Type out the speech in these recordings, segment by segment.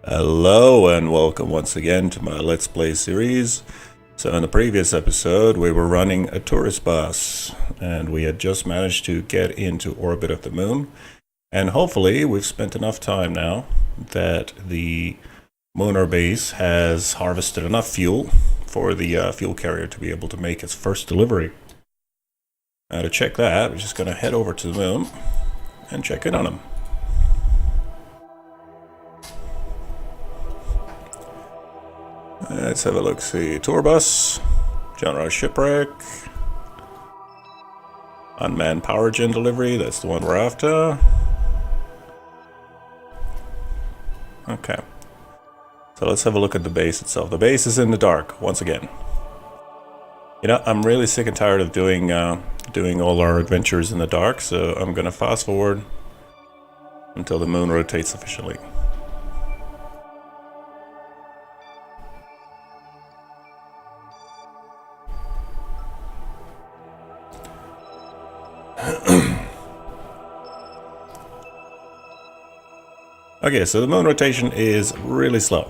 Hello and welcome once again to my Let's Play series. So in the previous episode we were running a tourist bus and we had just managed to get into orbit of the moon, and hopefully we've spent enough time now that the lunar base has harvested enough fuel for the fuel carrier to be able to make its first delivery. Now to check that, we're just going to head over to the moon and check in on him. Let's have a look. See, tour bus, John Ross shipwreck, unmanned power gen delivery. That's the one we're after. Okay, so let's have a look at the base itself. The base is in the dark once again. You know, I'm really sick and tired of doing all our adventures in the dark, so I'm gonna fast forward until the moon rotates sufficiently. Okay, so the moon rotation is really slow.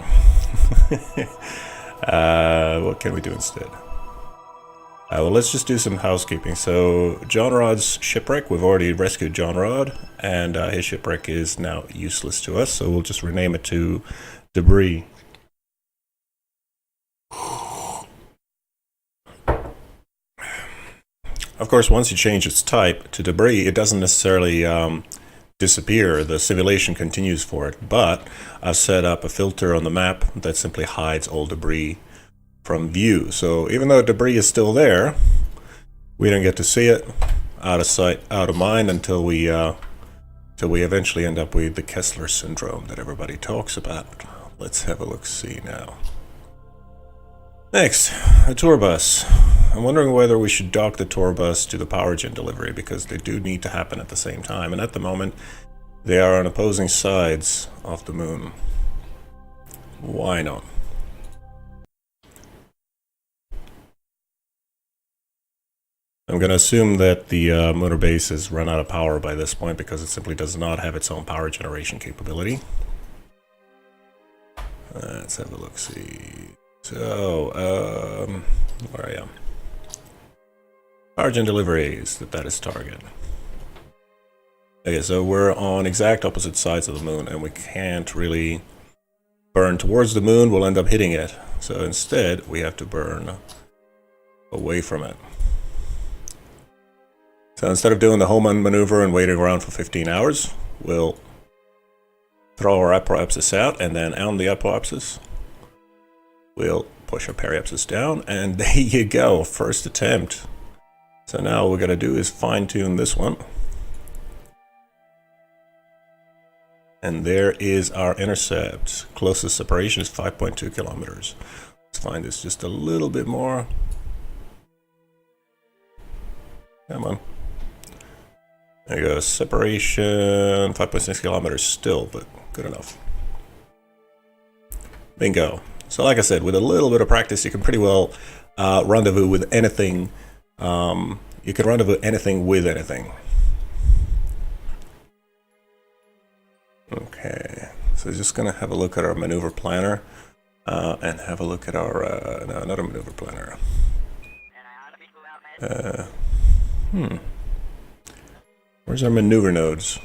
What can we do instead? Well, let's just do some housekeeping. So, John Rod's shipwreck, we've already rescued John Rod, and his shipwreck is now useless to us, so we'll just rename it to Debris. Of course, once you change its type to Debris, it doesn't necessarily disappear. The simulation continues for it, but I've set up a filter on the map that simply hides all debris from view. So even though debris is still there, we don't get to see it. Out of sight, out of mind, until we eventually end up with the Kessler syndrome that everybody talks about. Let's have a look-see now. Next, a tour bus. I'm wondering whether we should dock the tour bus to the power gen delivery, because they do need to happen at the same time, and at the moment they are on opposing sides of the moon. Why not? I'm going to assume that the lunar base has run out of power by this point, because it simply does not have its own power generation capability. Let's have a look-see. So, where I am. Power gen deliveries, that is target. Okay, so we're on exact opposite sides of the moon, and we can't really burn towards the moon. We'll end up hitting it. So instead, we have to burn away from it. So instead of doing the Hohmann maneuver and waiting around for 15 hours, we'll throw our apoapsis out, and then on the apoapsis, we'll push our periapsis down, and there you go, first attempt. So now all we gotta do is fine-tune this one. And there is our intercept. Closest separation is 5.2 kilometers. Let's find this just a little bit more. Come on. There you go, separation, 5.6 kilometers still, but good enough. Bingo. So like I said, with a little bit of practice, you can pretty well rendezvous with anything. You can rendezvous anything with anything. Okay, so just gonna have a look at our maneuver planner and have a look at our another maneuver planner. Where's our maneuver nodes?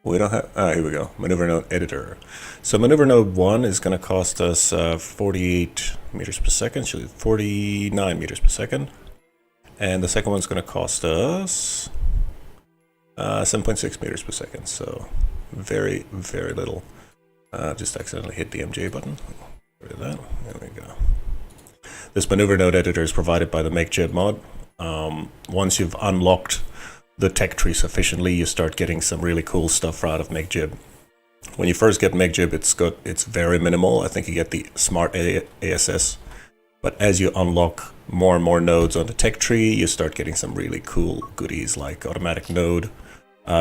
We don't have, here we go, maneuver node editor. So maneuver node 1 is going to cost us 48 meters per second, actually 49 meters per second. And the second one's going to cost us 7.6 meters per second, so very, very little. Just accidentally hit the MJ button. Get rid of that, there we go. This maneuver node editor is provided by the MakeJib mod. Once you've unlocked the tech tree sufficiently, you start getting some really cool stuff out of MakeJib. When you first get MakeJib, it's very minimal. I think you get the smart ASS, but as you unlock more and more nodes on the tech tree, you start getting some really cool goodies like automatic node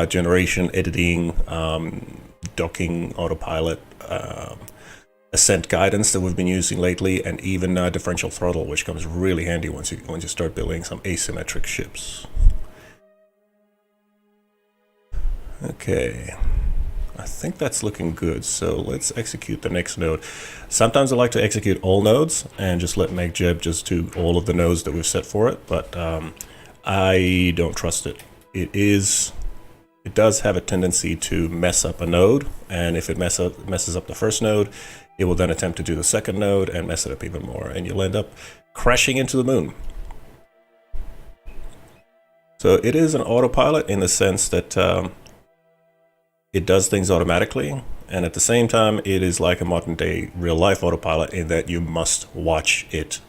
generation, editing, docking, autopilot, ascent guidance that we've been using lately, and even differential throttle, which comes really handy once you start building some asymmetric ships. Okay, I think that's looking good, so let's execute the next node. Sometimes I like to execute all nodes and just let MakeJeb just do all of the nodes that we've set for it, but I don't trust it. It does have a tendency to mess up a node, and if it messes up the first node, it will then attempt to do the second node and mess it up even more, and you'll end up crashing into the moon. So it is an autopilot in the sense that it does things automatically, and at the same time it is like a modern day real life autopilot in that you must watch it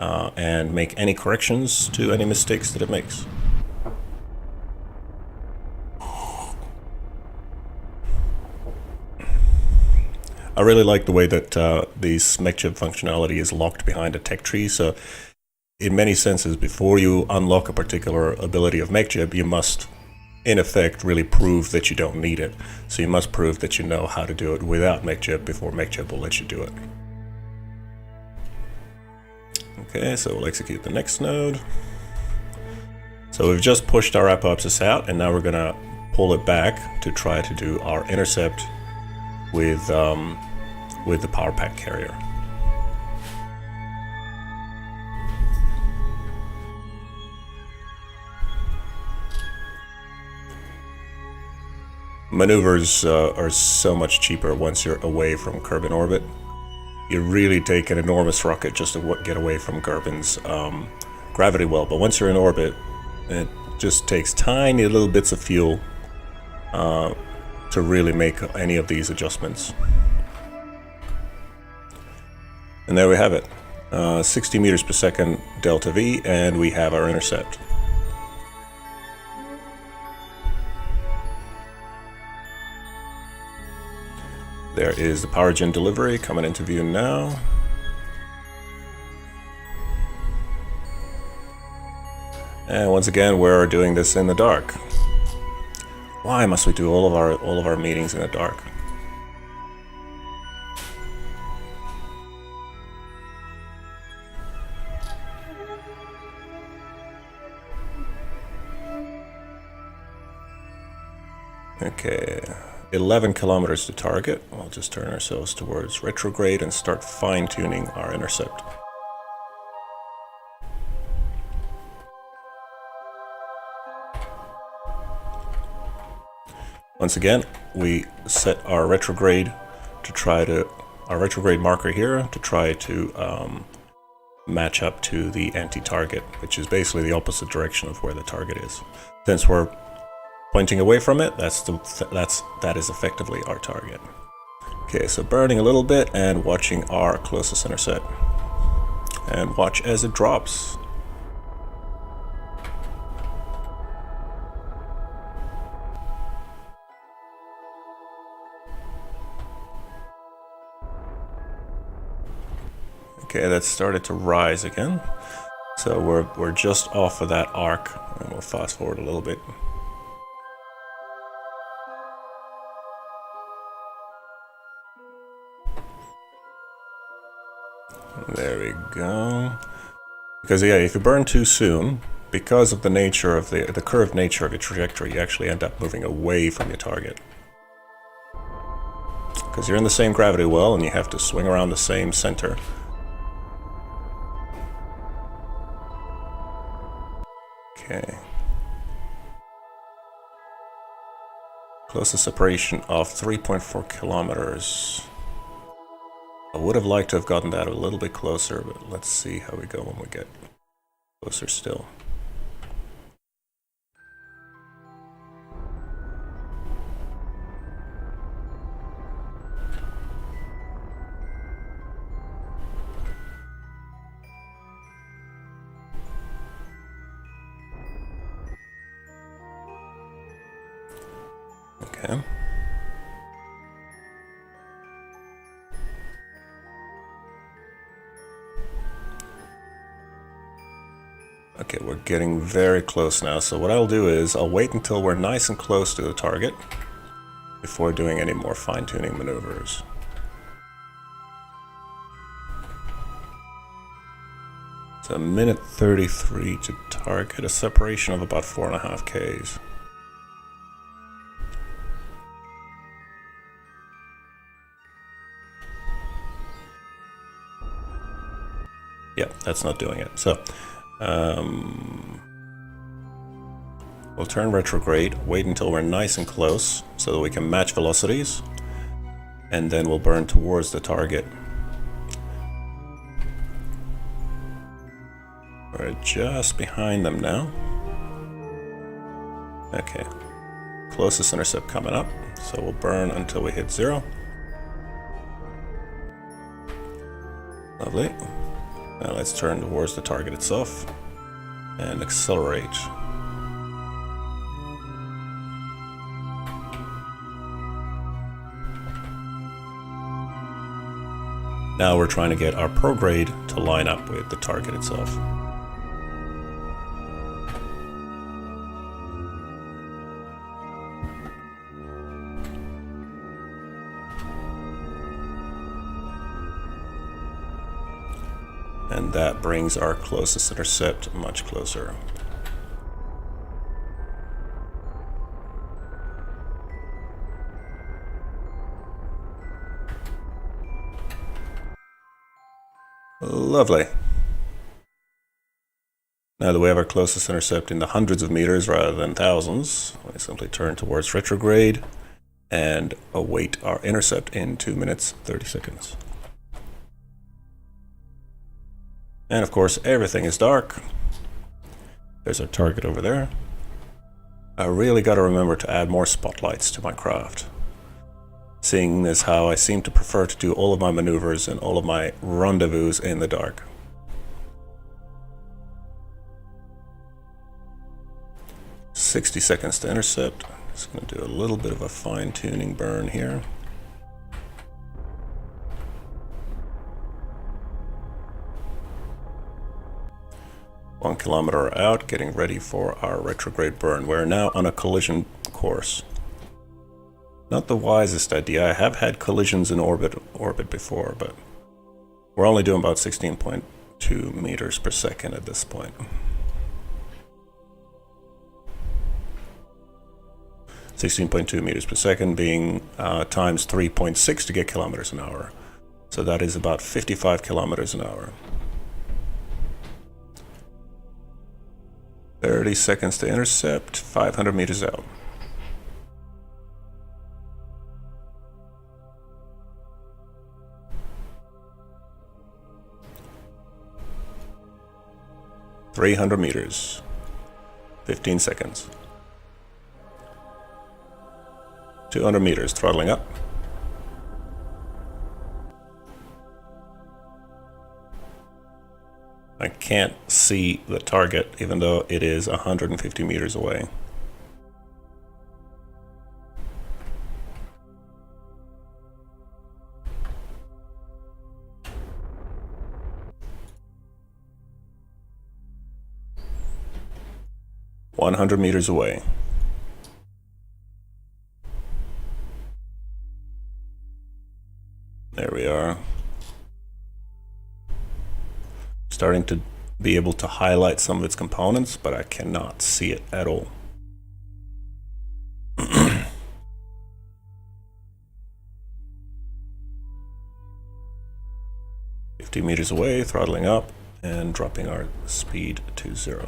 and make any corrections to any mistakes that it makes. I really like the way that the MakeJeb functionality is locked behind a tech tree, so in many senses before you unlock a particular ability of MakeJeb, you must in effect really prove that you don't need it. So you must prove that you know how to do it without MakeJeb before MakeJeb will let you do it. Okay, so we'll execute the next node. So we've just pushed our apoapsis out, and now we're gonna pull it back to try to do our intercept with the power pack carrier. Maneuvers are so much cheaper once you're away from Kerbin orbit. You really take an enormous rocket just to get away from Kerbin's gravity well, but once you're in orbit, it just takes tiny little bits of fuel to really make any of these adjustments. And there we have it, 60 meters per second delta V, and we have our intercept. There is the power gen delivery coming into view now. And once again, we're doing this in the dark. Why must we do all of our meetings in the dark? Okay. 11 kilometers to target. We'll just turn ourselves towards retrograde and start fine-tuning our intercept. Once again, we set our retrograde marker here to try to match up to the anti-target, which is basically the opposite direction of where the target is. Since we're pointing away from it, that is effectively our target. Okay, so burning a little bit and watching our closest intercept. And watch as it drops. Okay, that started to rise again. So we're just off of that arc, and we'll fast forward a little bit. There we go. Because yeah, if you burn too soon, because of the nature of the curved nature of your trajectory, you actually end up moving away from your target. Because you're in the same gravity well, and you have to swing around the same center. Okay. Closest separation of 3.4 kilometers. I would have liked to have gotten that a little bit closer, but let's see how we go when we get closer still. Okay. Okay, we're getting very close now, so what I'll do is I'll wait until we're nice and close to the target before doing any more fine-tuning maneuvers. It's a minute 33 to target, a separation of about 4.5 Ks. that's not doing it. So we'll turn retrograde, wait until we're nice and close so that we can match velocities, and then we'll burn towards the target. We're just behind them now. Okay, closest intercept coming up, so we'll burn until we hit 0. Lovely. Now let's turn towards the target itself and accelerate. Now we're trying to get our prograde to line up with the target itself. And that brings our closest intercept much closer. Lovely. Now that we have our closest intercept in the hundreds of meters rather than thousands, we simply turn towards retrograde and await our intercept in 2 minutes, 30 seconds. And of course, everything is dark. There's our target over there. I really got to remember to add more spotlights to my craft. Seeing as how I seem to prefer to do all of my maneuvers and all of my rendezvous in the dark. "60 seconds to intercept." Just going to do a little bit of a fine-tuning burn here. One kilometer out, getting ready for our retrograde burn. We're now on a collision course. Not the wisest idea. I have had collisions in orbit before, but we're only doing about 16.2 meters per second at this point. (16.2 meters per second being times 3.6 to get kilometers an hour. So that is about 55 kilometers an hour. 30 seconds to intercept, 500 meters out. (300 meters), 15 seconds. 200 meters, throttling up. I can't see the target, even though it is 150 meters away. (100 meters away). There we are. Starting to be able to highlight some of its components, but I cannot see it at all. (50 meters away, throttling up and dropping our speed to 0.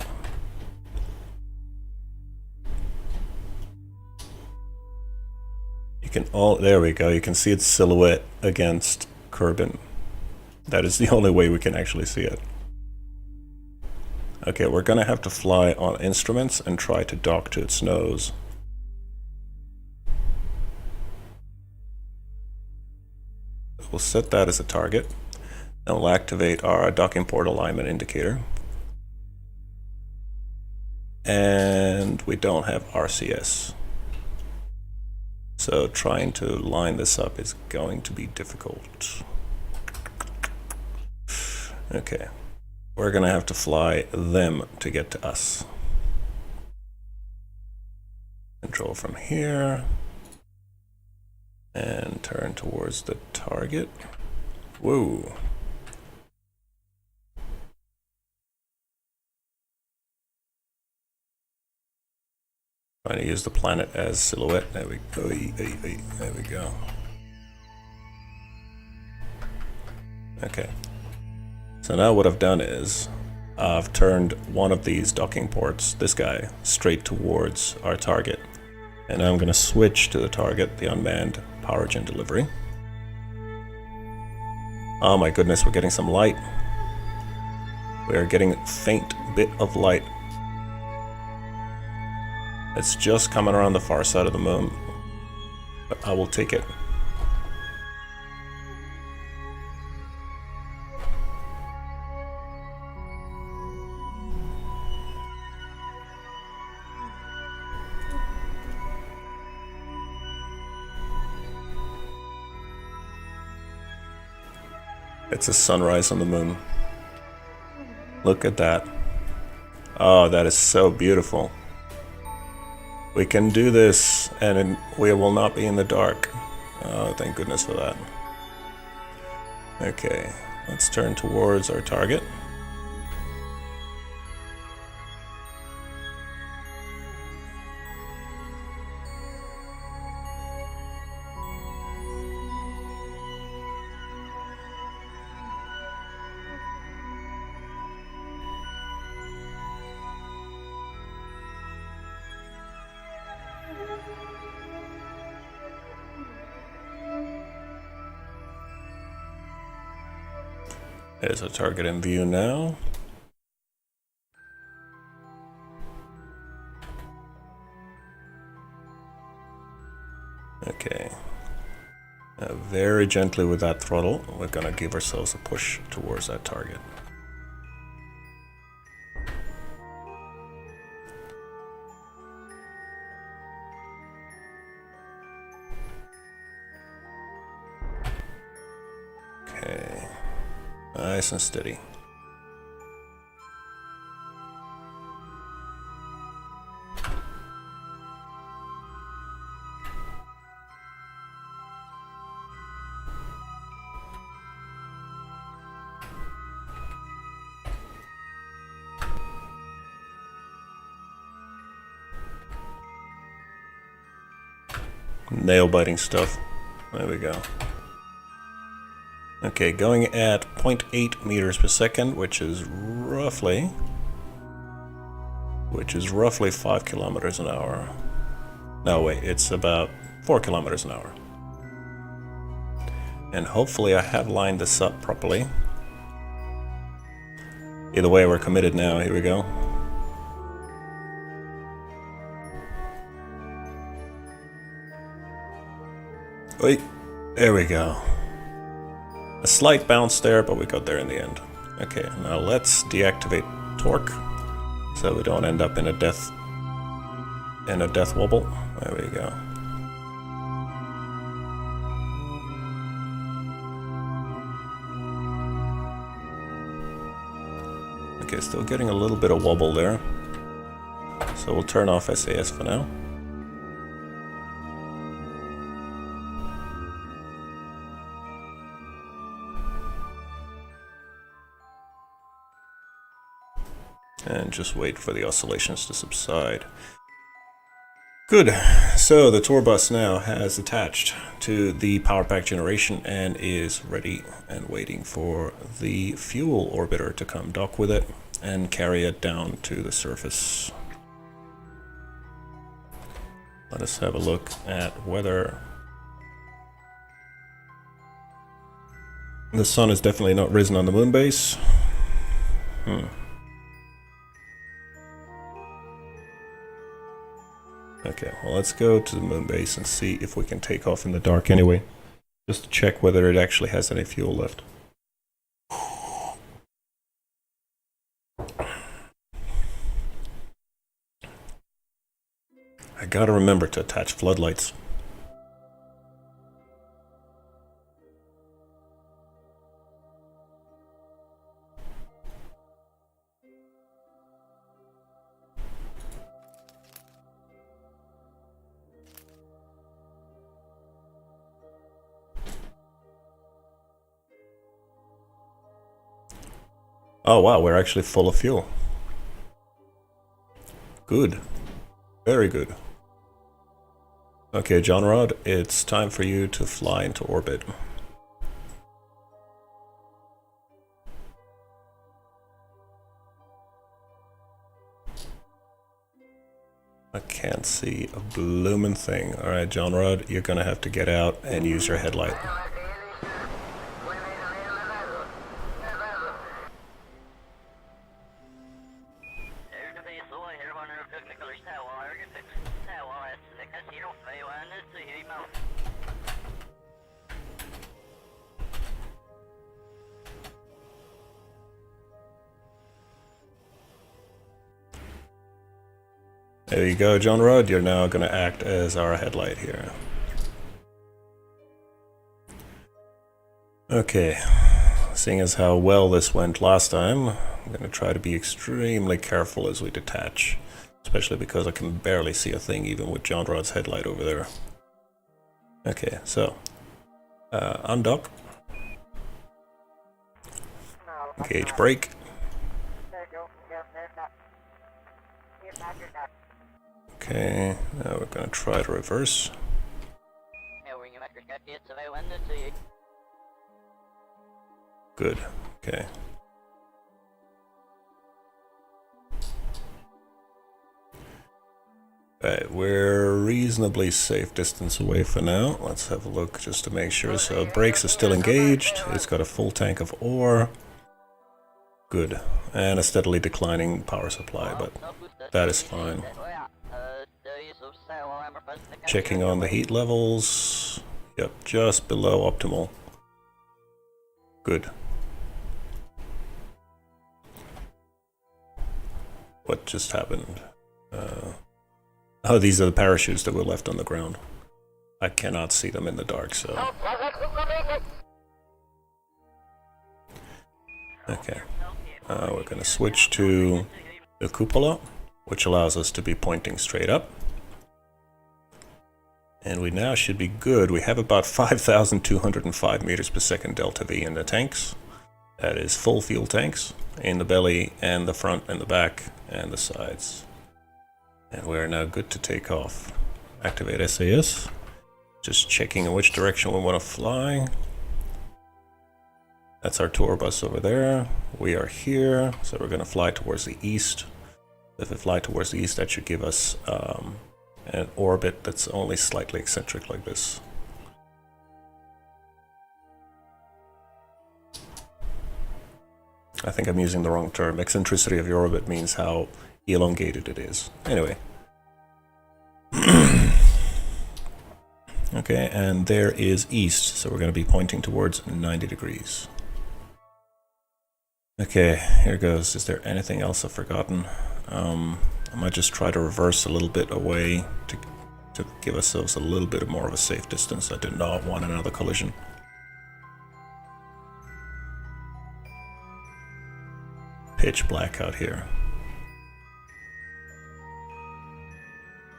You can there we go. You can see its silhouette against Kerbin. That is the only way we can actually see it. Okay, we're gonna have to fly on instruments and try to dock to its nose. We'll set that as a target, and we'll activate our docking port alignment indicator. And we don't have RCS. So trying to line this up is going to be difficult. Okay. We're going to have to fly them to get to us. Control from here. And turn towards the target. Whoa. Trying to use the planet as silhouette. There we go. There we go. Okay. So now what I've done is I've turned one of these docking ports, this guy, straight towards our target. And now I'm going to switch to the target, the unmanned power gen delivery. Oh my goodness, we're getting some light. We are getting a faint bit of light. It's just coming around the far side of the moon, but I will take it. It's a sunrise on the moon. Look at that. Oh, that is so beautiful. We can do this and we will not be in the dark. Oh, thank goodness for that. Okay, let's turn towards our target. There's a target in view now. Okay. Now very gently with that throttle, we're gonna give ourselves a push towards that target. Okay. Nice and steady. Nail-biting stuff. There we go. Okay, going at 0.8 meters per second, which is roughly 5 kilometers an hour. No, wait, it's about 4 kilometers an hour. And hopefully I have lined this up properly. Either way, we're committed now. Here we go. Wait, there we go. A slight bounce there, but we got there in the end. Okay, now let's deactivate torque so we don't end up in a death wobble. There we go. Okay, still getting a little bit of wobble there. So we'll turn off SAS for now. And just wait for the oscillations to subside. Good. So the tour bus now has attached to the power pack generation and is ready and waiting for the fuel orbiter to come dock with it and carry it down to the surface. Let us have a look at weather. The sun is definitely not risen on the moon base. Okay, well let's go to the moon base and see if we can take off in the dark anyway. Just to check whether it actually has any fuel left. I gotta remember to attach floodlights. Oh wow, we're actually full of fuel. Good. Very good. Okay, John Rod, it's time for you to fly into orbit. I can't see a bloomin' thing. Alright, John Rod, you're gonna have to get out and use your headlight. There you go, John Rod. You're now going to act as our headlight here. Okay, seeing as how well this went last time, I'm going to try to be extremely careful as we detach, especially because I can barely see a thing even with John Rod's headlight over there. Okay, so undock, engage brake. Okay, now we're going to try to reverse. Good, okay. Right, we're reasonably safe distance away for now. Let's have a look just to make sure. So brakes are still engaged. It's got a full tank of ore. Good. And a steadily declining power supply, but that is fine. Checking on the heat levels. Yep, just below optimal. Good. What just happened? Oh, these are the parachutes that were left on the ground. I cannot see them in the dark, so... Okay. We're going to switch to the cupola, which allows us to be pointing straight up. And we now should be good. We have about 5,205 meters per second delta V in the tanks. That is full fuel tanks in the belly and the front and the back and the sides. And we're now good to take off. Activate SAS. Just checking in which direction we want to fly. That's our tour bus over there. We are here, so we're going to fly towards the east. If we fly towards the east, that should give us an orbit that's only slightly eccentric like this. I think I'm using the wrong term. Eccentricity of your orbit means how elongated it is. Anyway. Okay, and there is east, so we're going to be pointing towards 90 degrees. Okay, here goes. Is there anything else I've forgotten? I might just try to reverse a little bit away to give ourselves a little bit more of a safe distance. I do not want another collision. Pitch black out here.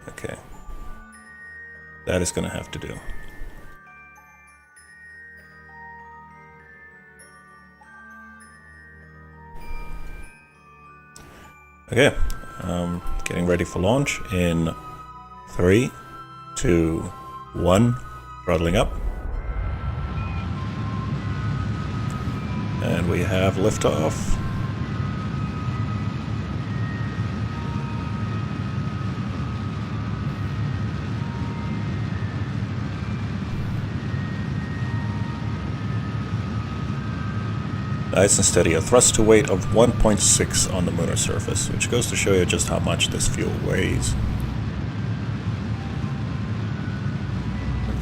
Okay. That is going to have to do. Okay, getting ready for launch in 3, 2, 1, throttling up. And we have liftoff. Nice and steady, a thrust to weight of 1.6 on the lunar surface, which goes to show you just how much this fuel weighs.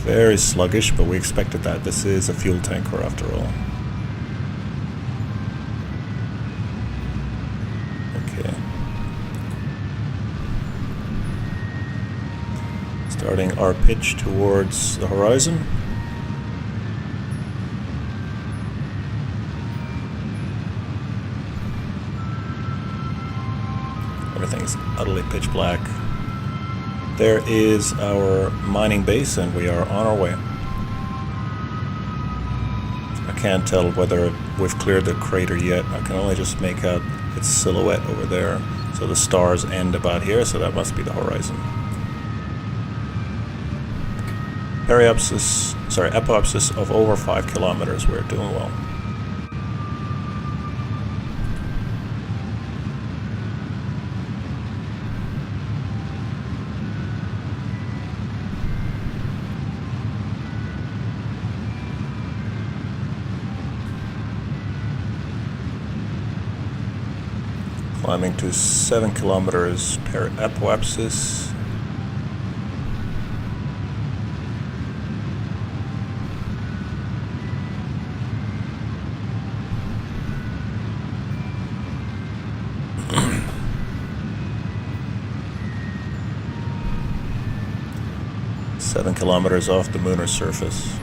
Very sluggish, but we expected that. This is a fuel tanker after all. Okay. Starting our pitch towards the horizon. Everything's utterly pitch black. There is our mining base, and we are on our way. I can't tell whether we've cleared the crater yet. I can only just make out its silhouette over there. So the stars end about here, so that must be the horizon. Apoapsis of over 5 kilometers. We're doing well. climbing to 7 kilometers per apoapsis. Seven kilometers off the lunar surface.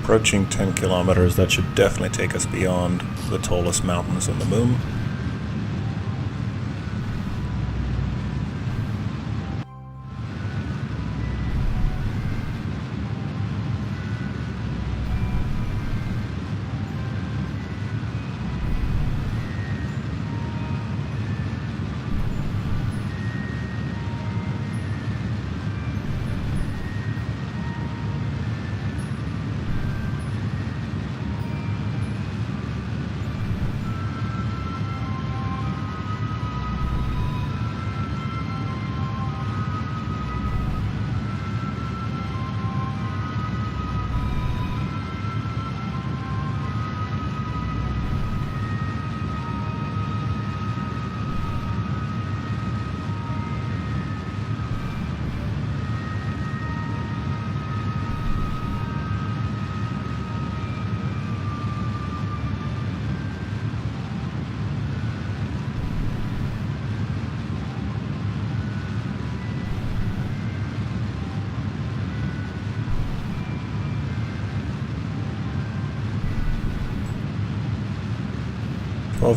Approaching 10 kilometers, that should definitely take us beyond the tallest mountains on the moon.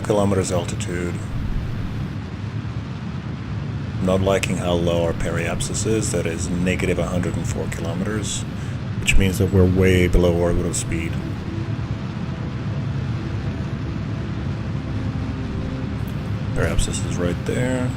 Kilometers altitude. Not liking how low our periapsis is. That is negative 104 kilometers, which means that we're way below orbital speed. Periapsis is right there.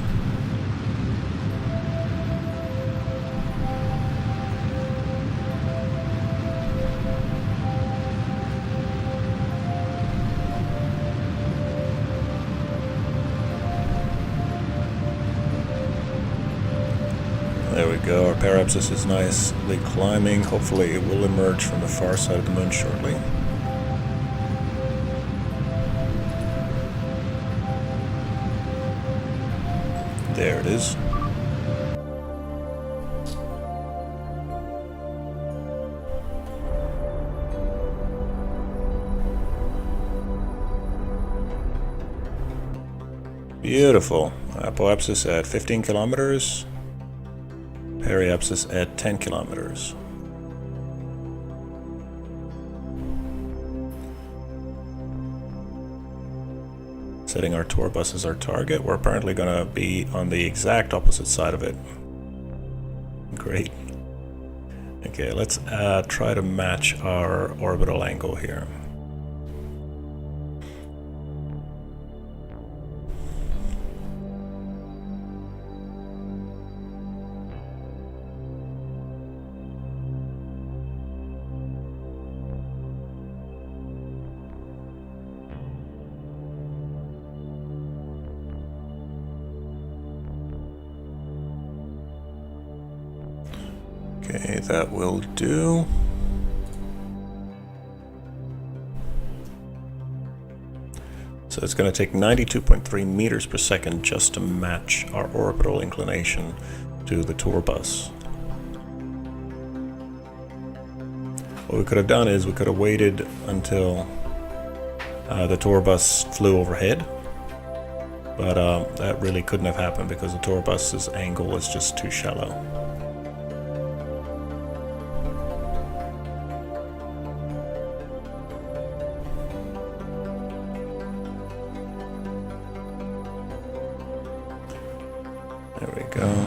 There we go, our periapsis is nicely climbing. Hopefully it will emerge from the far side of the moon shortly. There it is. Beautiful. Apoapsis at 15 kilometers. Periapsis at 10 kilometers. Setting our tour bus as our target. We're apparently going to be on the exact opposite side of it. Great. Okay, let's try to match our orbital angle here. Okay, that will do. So it's going to take 92.3 meters per second just to match our orbital inclination to the tour bus. What we could have done is we could have waited until the tour bus flew overhead, but that really couldn't have happened because the tour bus's angle is just too shallow. There we go.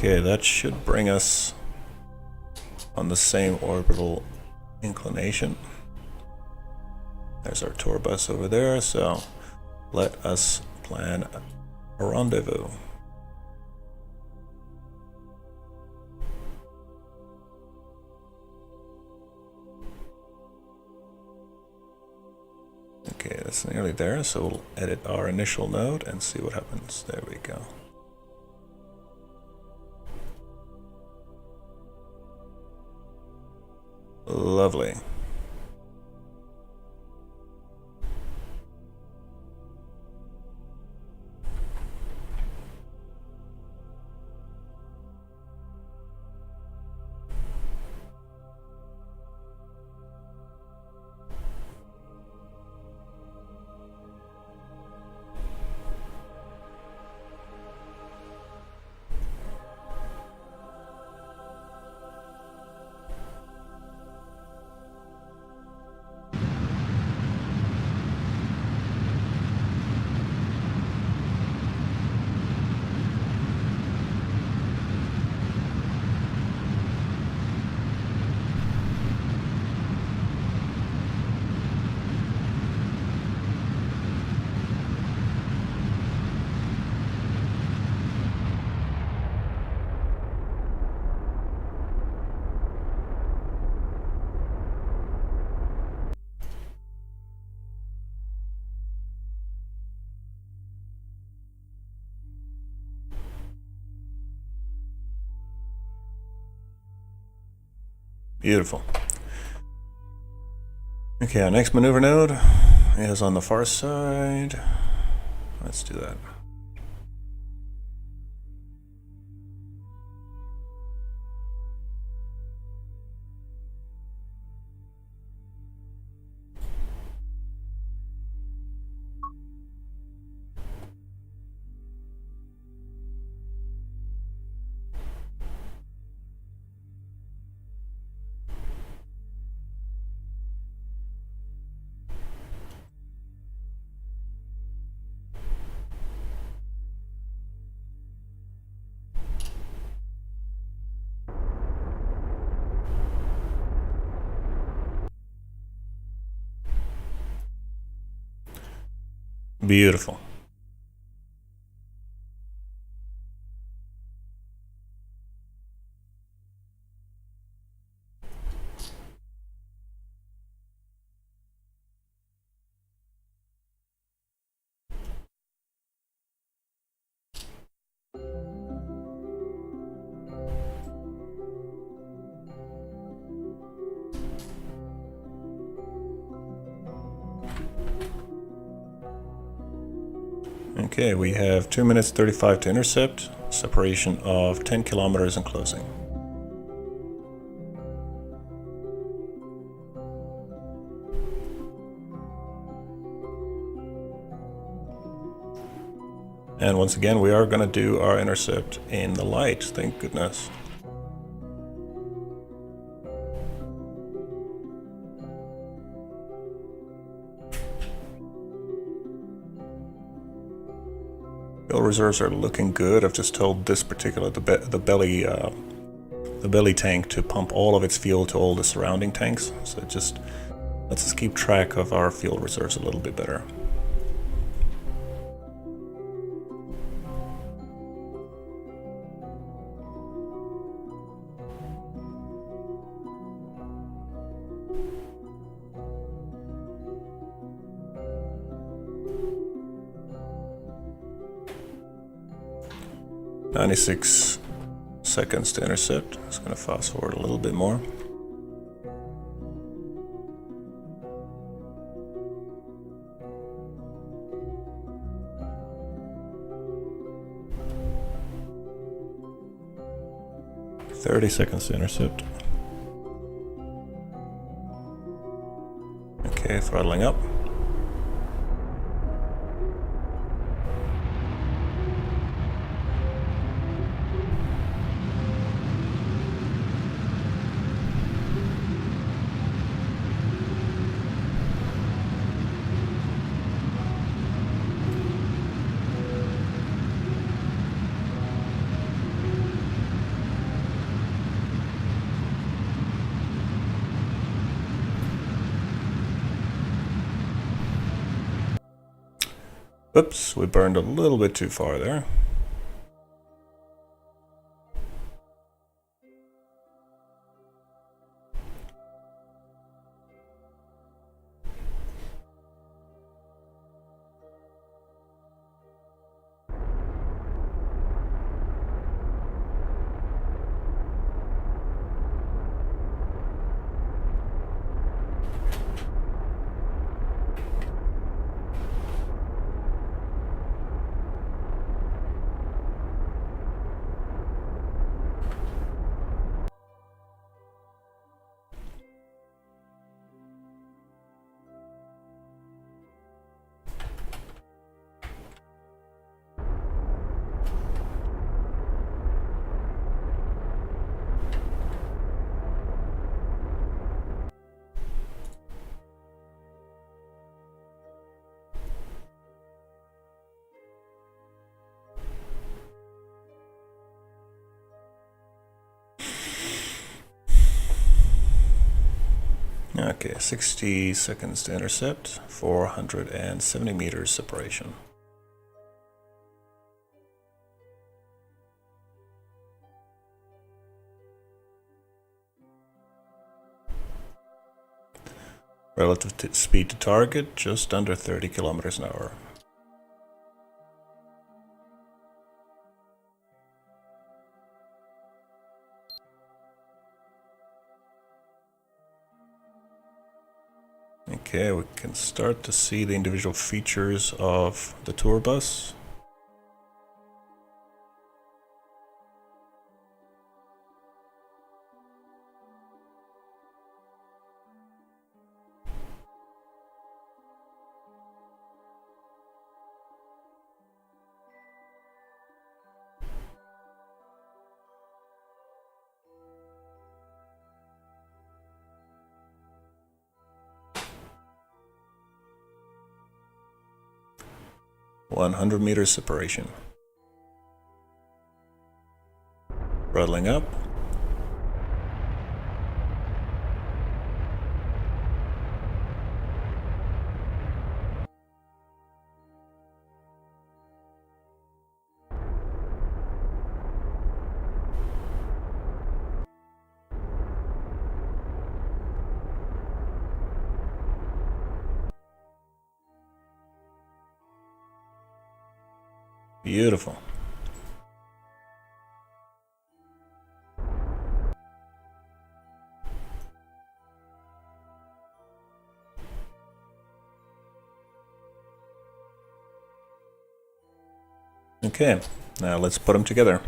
Okay, that should bring us on the same orbital inclination. There's our tour bus over there, so let us plan a rendezvous. Okay, that's nearly there, so we'll edit our initial node and see what happens. There we go. Lovely. Beautiful. Okay, our next maneuver node is on the far side. Let's do that. Beautiful. Okay, we have 2 minutes 35 to intercept, separation of 10 kilometers and closing. And once again, we are going to do our intercept in the light, thank goodness. Fuel reserves are looking good. I've just told this particular, the belly tank to pump all of its fuel to all the surrounding tanks. So it just lets us keep track of our fuel reserves a little bit better. "96 seconds to intercept." Just going to fast forward a little bit more. "30 seconds to intercept." Okay, throttling up. Oops, we burned a little bit too far there. Okay, 60 seconds to intercept, 470 meters separation. Relative speed to target, just under 30 kilometers an hour. Okay, we can start to see the individual features of the tour bus. .100 meters separation. Throttling up. Beautiful. Okay, now let's put them together.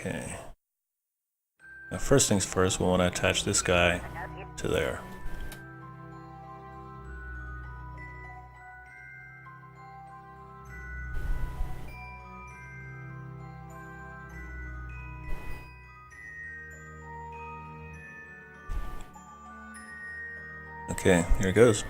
Okay. Now first things first, we want to attach this guy to there. Okay, here it goes.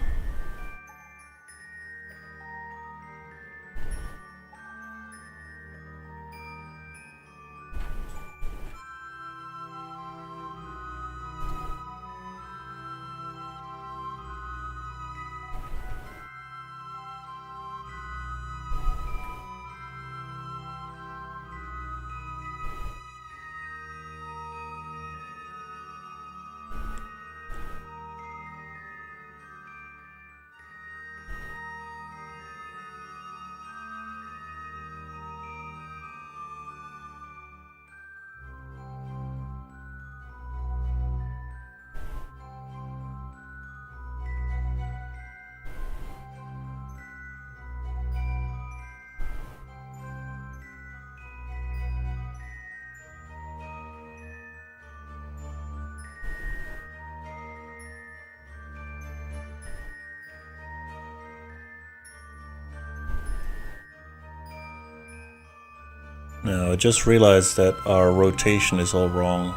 Now, I just realized that our rotation is all wrong.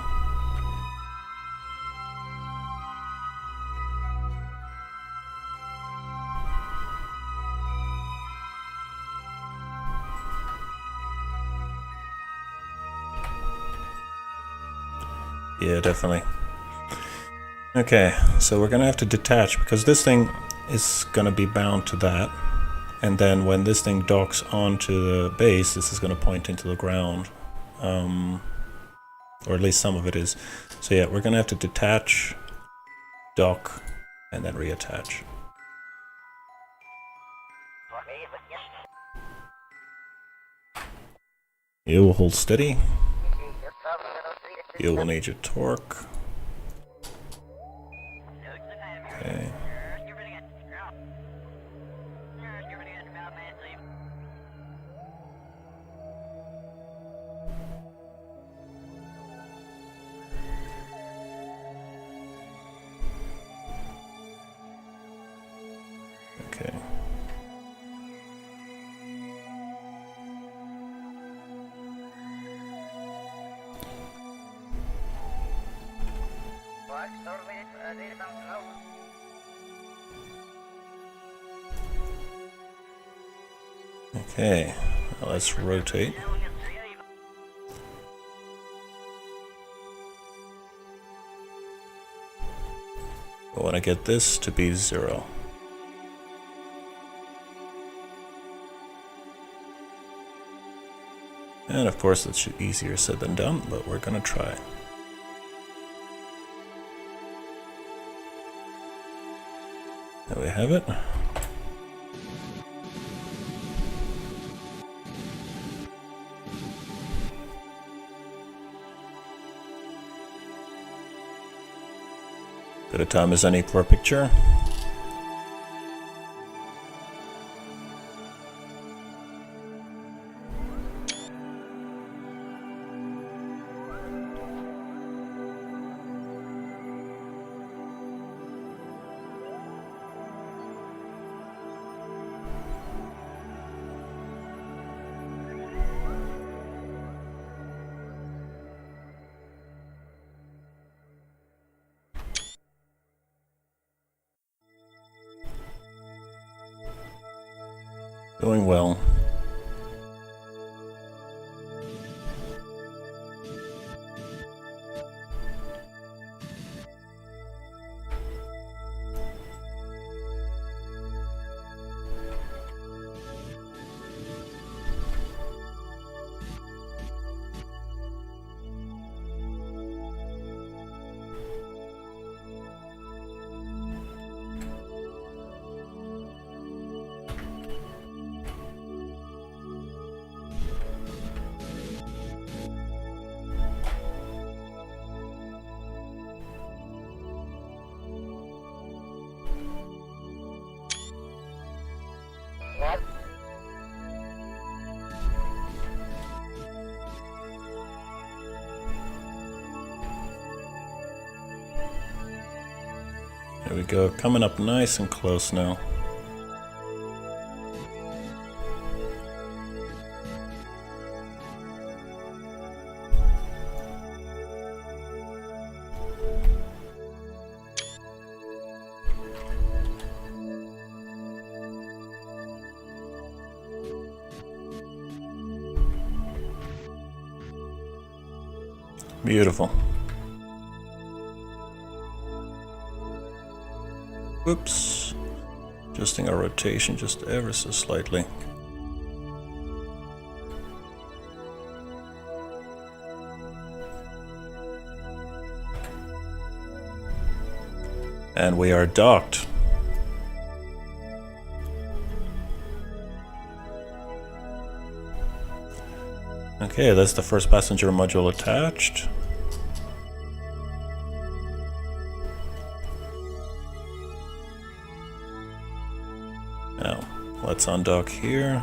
Yeah, definitely. Okay, so we're gonna have to detach because this thing is gonna be bound to that. And then when this thing docks onto the base, this is gonna point into the ground. Or at least some of it is. So yeah, we're gonna have to detach, dock, and then reattach. You will hold steady. You will need your torque. Okay. Okay. Okay, now let's rotate. I want to get this to be 0. And of course it's easier said than done, but we're gonna try. There we have it. Good a time as any for a picture. Going well. There we go, coming up nice and close now. Beautiful. Whoops. Adjusting our rotation just ever so slightly. And we are docked. Okay, that's the first passenger module attached. Now, let's undock here.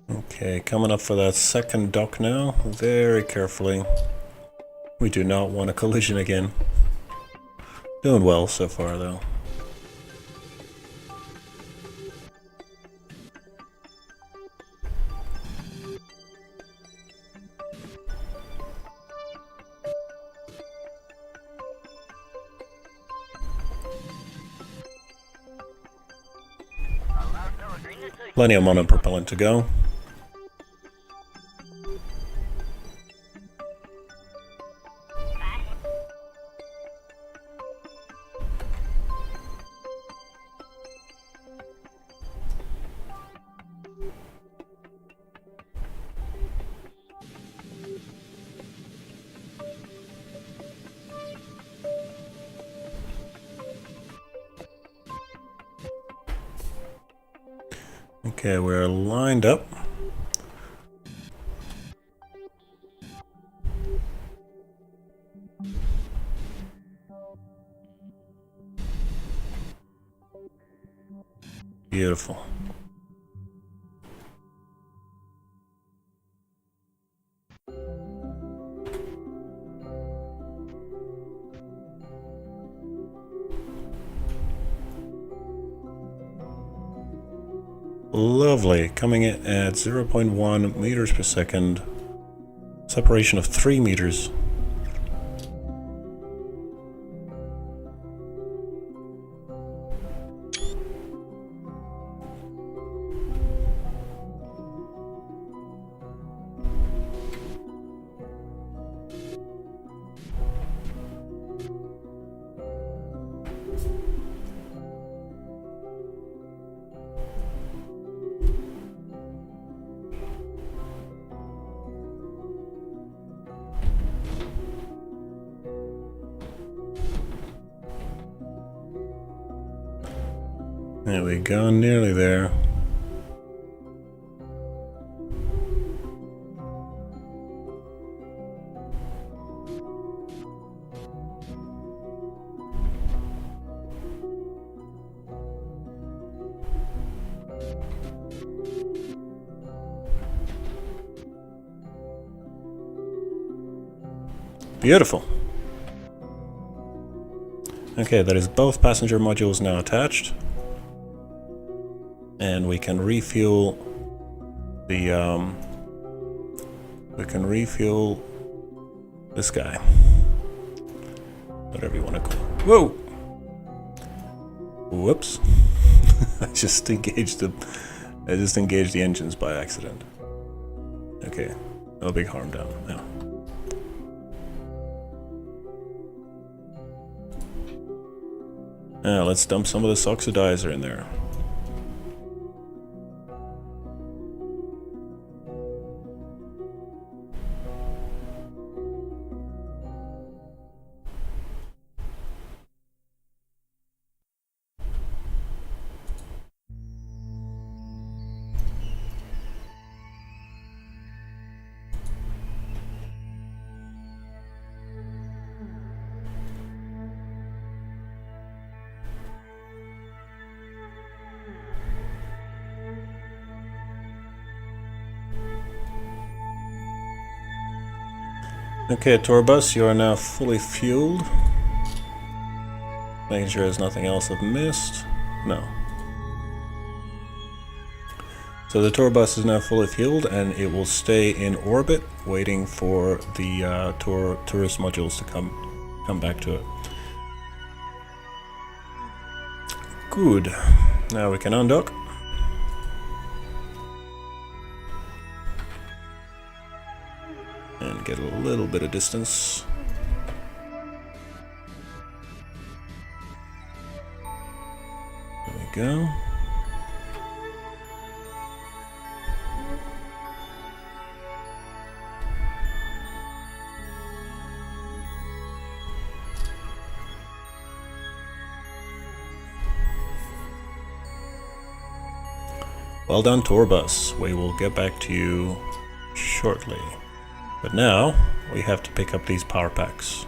Okay, coming up for that second dock now. Very carefully. We do not want a collision again. Doing well so far, though. Plenty of monopropellant to go. Okay, we're lined up. Beautiful. Lovely, coming in at 0.1 meters per second, separation of 3 meters. There we go, nearly there. Beautiful. Okay, that is both passenger modules now attached. And we can refuel the, this guy. Whatever you want to call it. Whoa! Whoops. I just engaged the engines by accident. Okay, no big harm done. No. Now let's dump some of this oxidizer in there. Okay, tour bus, you are now fully fueled. Making sure there's nothing else I've missed. No. So the tour bus is now fully fueled and it will stay in orbit waiting for the tourist modules to come back to it. Good. Now we can undock. And get a little bit of distance. There we go. Well done, tour bus. We will get back to you shortly. But now, we have to pick up these power packs.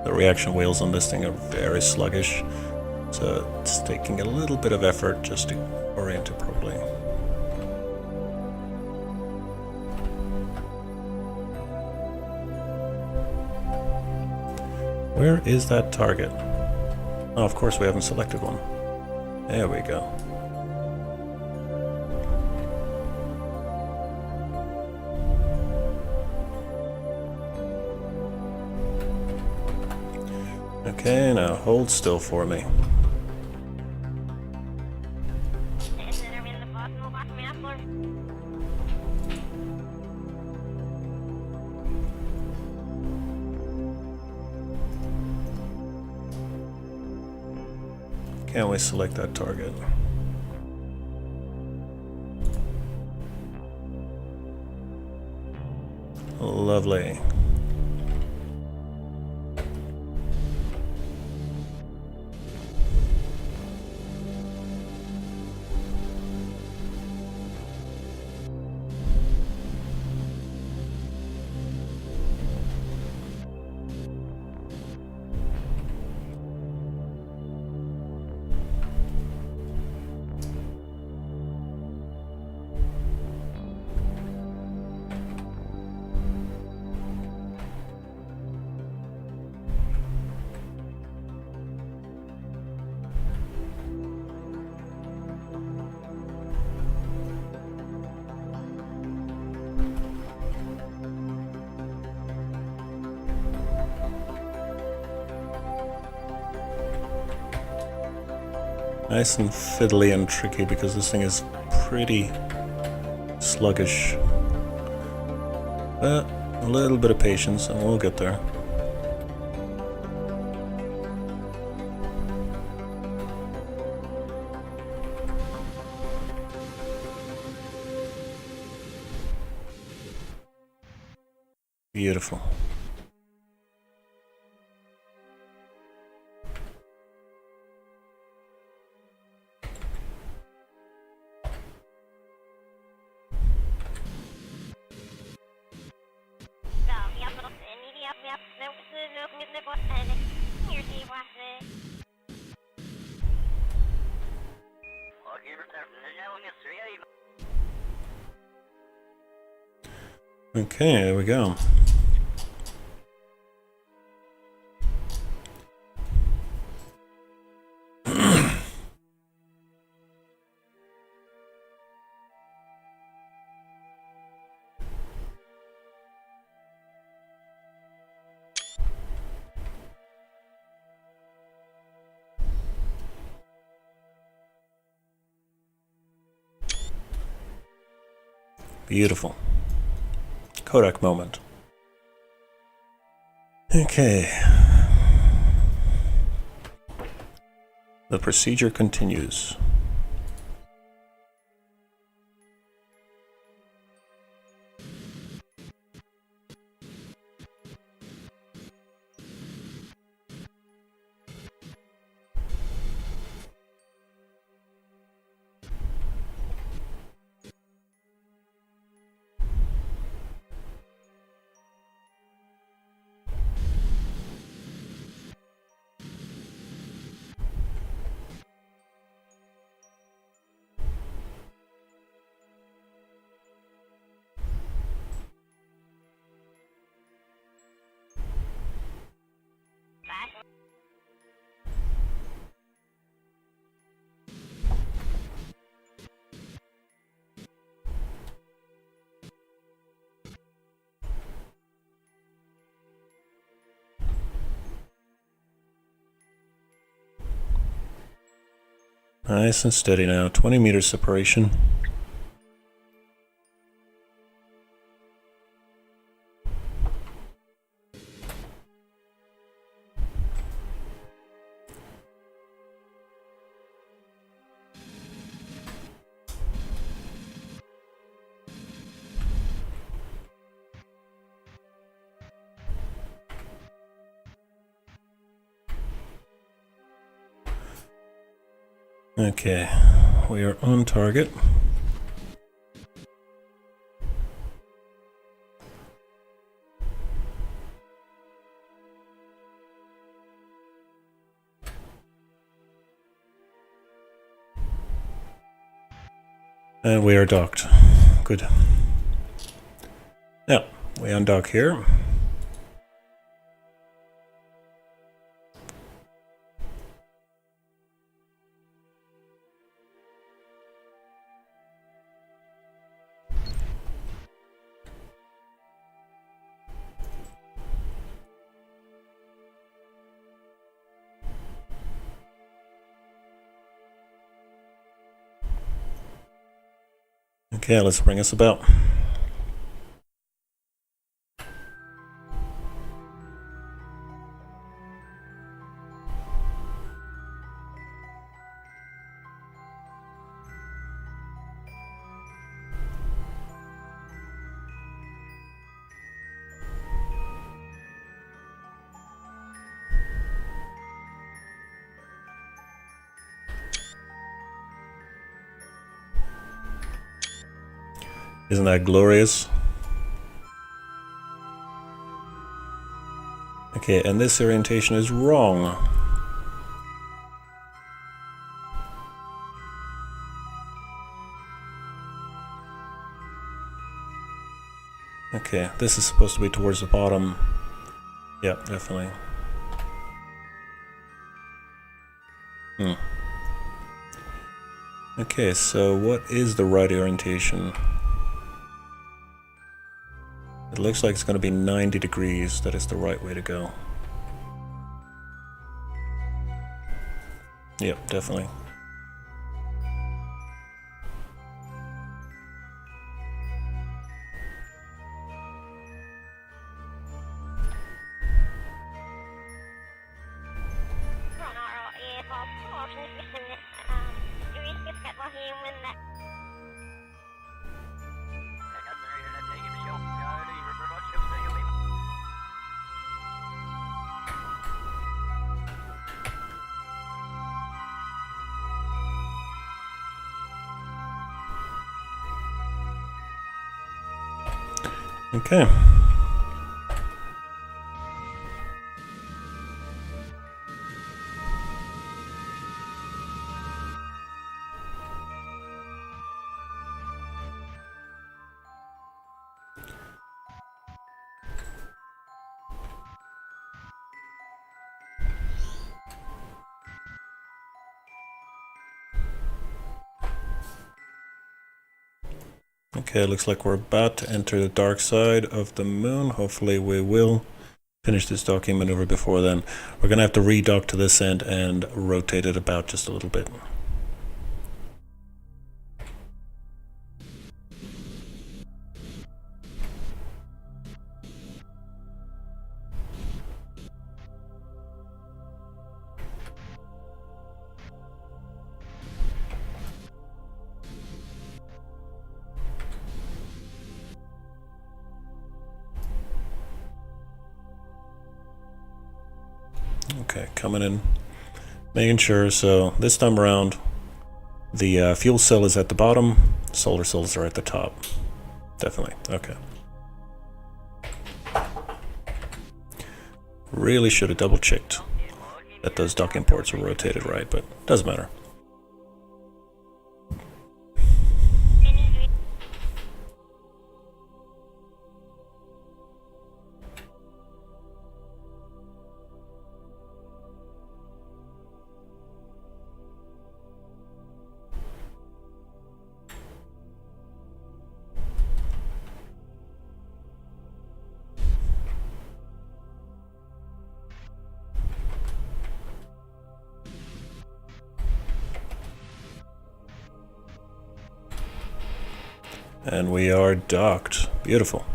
The reaction wheels on this thing are very sluggish, so it's taking a little bit of effort just to orient it properly. Where is that target? Oh, of course we haven't selected one. There we go. Okay, now hold still for me. Can't we select that target? Lovely. Nice and fiddly and tricky because this thing is pretty sluggish. But a little bit of patience and we'll get there. Beautiful. Okay, there we go. Beautiful. Kodak moment. Okay. The procedure continues. Nice and steady now, 20 meters separation. Okay, we are on target. And we are docked. Good. Now, we undock here. Okay, let's bring us about. Isn't that glorious? Okay, and this orientation is wrong. Okay, this is supposed to be towards the bottom. Yep, definitely. Okay, so what is the right orientation? It looks like it's going to be 90 degrees. That is the right way to go. Yep, definitely. Okay. Okay, looks like we're about to enter the dark side of the moon. Hopefully we will finish this docking maneuver before then. We're going to have to redock to this end and rotate it about just a little bit. Okay, coming in, making sure. So this time around, the fuel cell is at the bottom, solar cells are at the top. Definitely, okay. Really should have double checked that those docking ports were rotated right, but doesn't matter. And we are docked. Beautiful.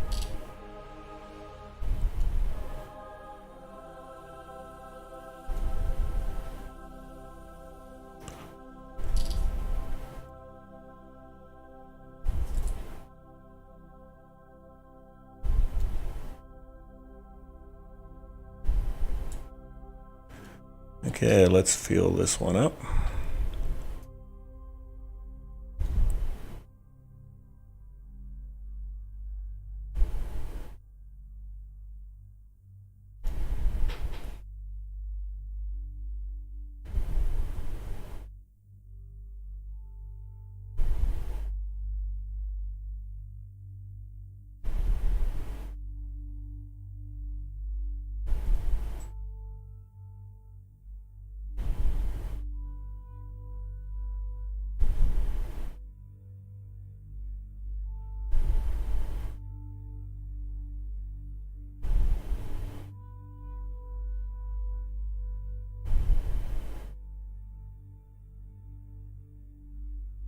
Okay, let's fuel this one up.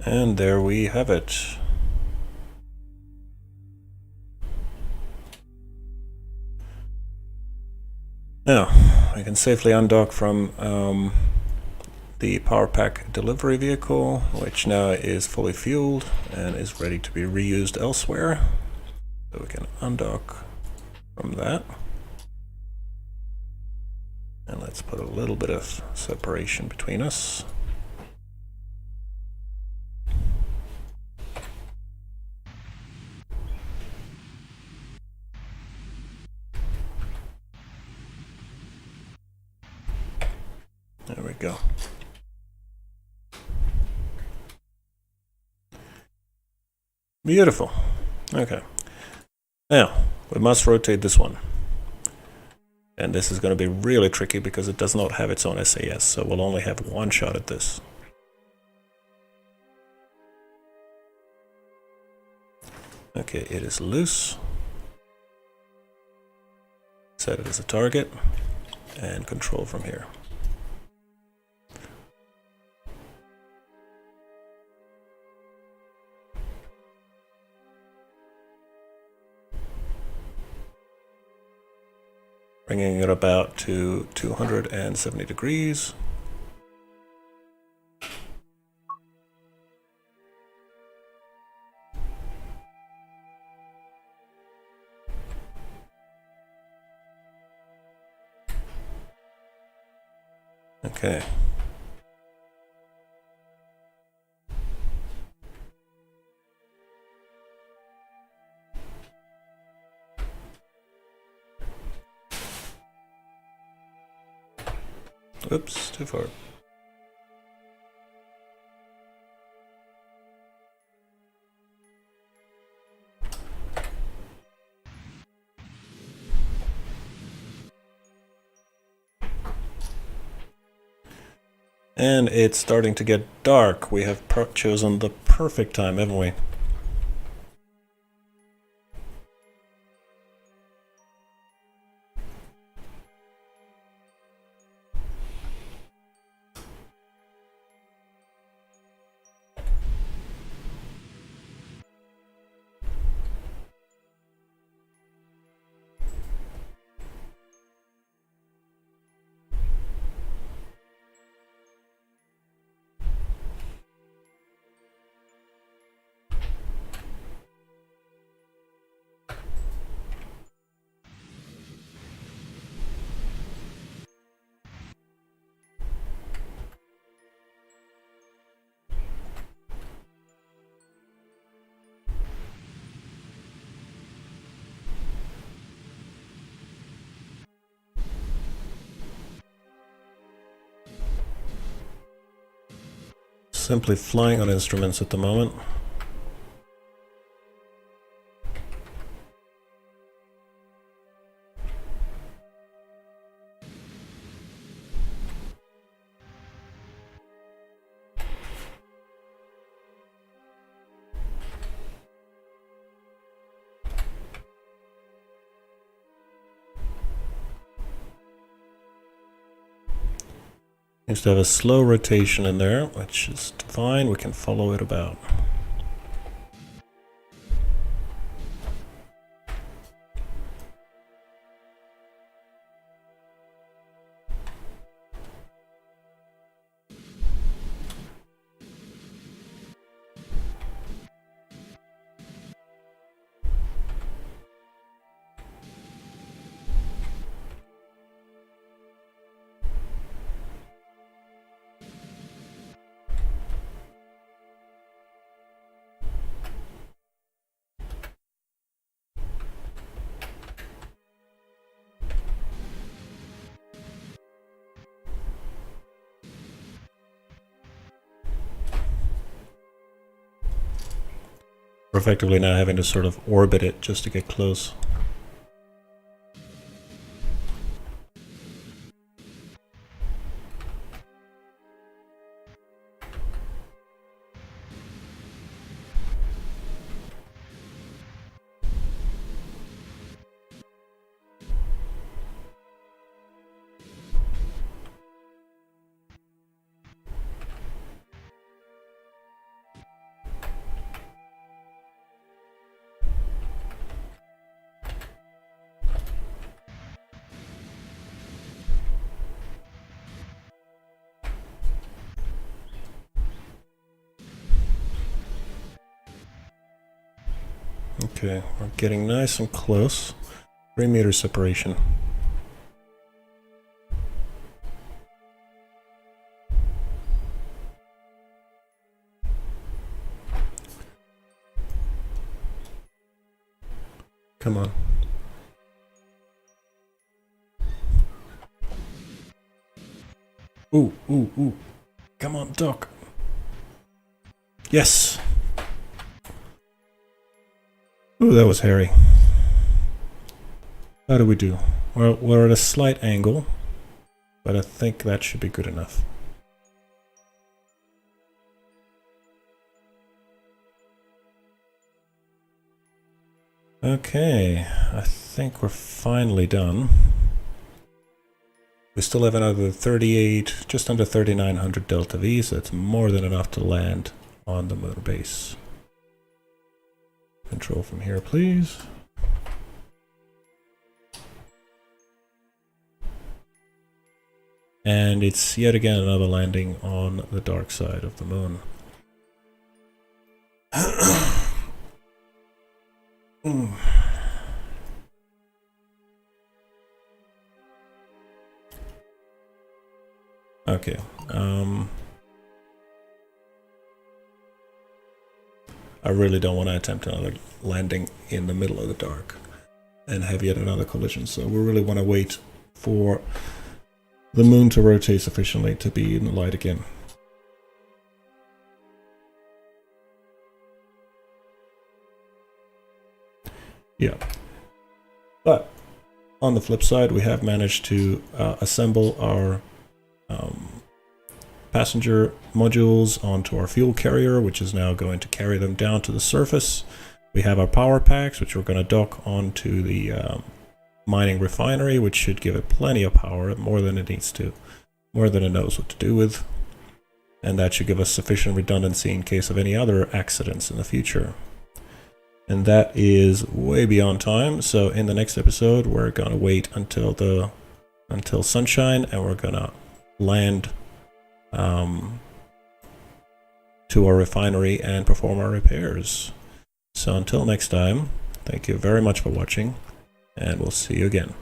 And there we have it. Now, I can safely undock from the power pack delivery vehicle, which now is fully fueled and is ready to be reused elsewhere. So we can undock from that. And let's put a little bit of separation between us. There we go. Beautiful. Okay. Now, we must rotate this one. And this is going to be really tricky because it does not have its own SAS, so we'll only have one shot at this. Okay, it is loose. Set it as a target and control from here. Bringing it about to 270 degrees. Okay. Oops, too far. And it's starting to get dark. We have chosen the perfect time, haven't we? simply flying on instruments at the moment. Seems to have a slow rotation in there, which is fine. We can follow it about. We're effectively now having to sort of orbit it just to get close. Okay, we're getting nice and close. 3 meter separation. Come on. Ooh, ooh, ooh. Come on, Doc. Yes. Ooh, that was hairy. How do we do? Well, we're at a slight angle, but I think that should be good enough. Okay, I think we're finally done. We still have another 38, just under 3,900 delta V, so it's more than enough to land on the moon base. Control from here, please. And it's yet again another landing on the dark side of the moon. Okay. I really don't want to attempt another landing in the middle of the dark and have yet another collision, so we really want to wait for the moon to rotate sufficiently to be in the light again. Yeah. But on the flip side, we have managed to assemble our passenger modules onto our fuel carrier, which is now going to carry them down to the surface. We have our power packs, which we're going to dock onto the mining refinery, which should give it plenty of power, more than it needs to, more than it knows what to do with. And that should give us sufficient redundancy in case of any other accidents in the future. And that is way beyond time, so in the next episode we're going to wait until sunshine, and we're going to land to our refinery and perform our repairs. So until next time, thank you very much for watching, and we'll see you again.